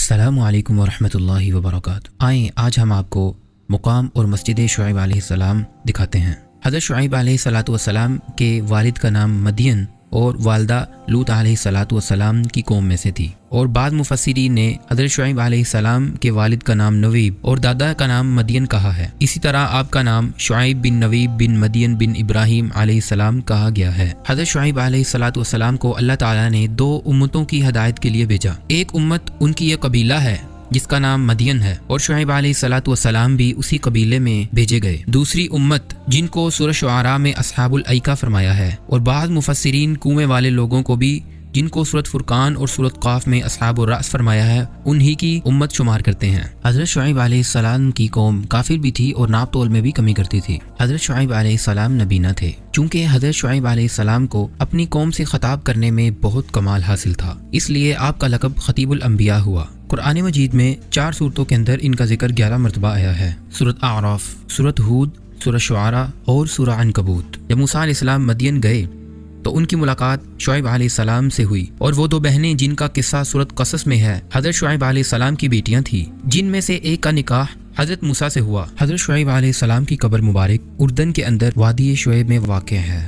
अस्सलामु अलैकुम वरहमतुल्लाहि वबरकातुहू। आएँ आज हम आपको मुकाम और मस्जिद शुआइब अलैहिस्सलाम दिखाते हैं। हज़रत शुआइब अलैहिस्सलाम के वालिद का नाम मदियन और वालदा लूत अलैहिस्सलाम की कौम में से थी, और बाद मुफस्सिरीन ने हज़रत शुआइब अलैहिस्सलाम के वालिद का नाम नवीब और दादा का नाम मदियन कहा है। इसी तरह आपका नाम शुआइब बिन नवीब बिन मदियन बिन इब्राहिम अलैहिस्सलाम कहा गया है। हज़रत शुआइब अलैहिस्सलाम को अल्लाह ताला ने दो उम्मतों की हदायत के लिए भेजा। एक उम्मत उनकी यह कबीला है जिसका नाम मदियन है, और शुआइब अलैहिस्सलाम भी उसी कबीले में भेजे गए। दूसरी उम्मत जिनको सूरह शुआरा में अस्हाबुल ऐका फरमाया है, और बाद मुफस्सिरीन कुएं वाले लोगों को भी जिनको सूरत फुरकान और सूरत काफ में अस्हाबुर रास फरमाया है, उन्हीं की उम्मत शुमार करते हैं। हज़रत शुआइब अलैहिस्सलाम की कौम काफिर भी थी और नाप तोल में भी कमी करती थी। हज़रत शुआइब अलैहिस्सलाम नबी न थे, चूँकि हज़रत शुआइब अलैहिस्सलाम को अपनी कौम से खिताब करने में बहुत कमाल हासिल था, इसलिए आपका लक़ब खतीबुल अंबिया हुआ। कुरान मजीद में 4 सूरतों के अंदर इनका जिक्र 11 मरतबा आया है। सूरत आराफ, सूरत हूद, सूरत शुआरा और सूरह अनकबूत। जब मूसा अलैहिस्सलाम मदियन गए तो उनकी मुलाकात शुआइब अलैहिस्सलाम से हुई, और वो 2 बहनें जिनका किस्सा सूरत कसस में है हज़रत शुआइब अलैहिस्सलाम की बेटियां थीं, जिनमें से एक का निकाह हज़रत मूसा से हुआ। हज़रत शुआइब अलैहिस्सलाम की कब्र मुबारक उर्दन के अंदर वादी शुएब में वाक़ है।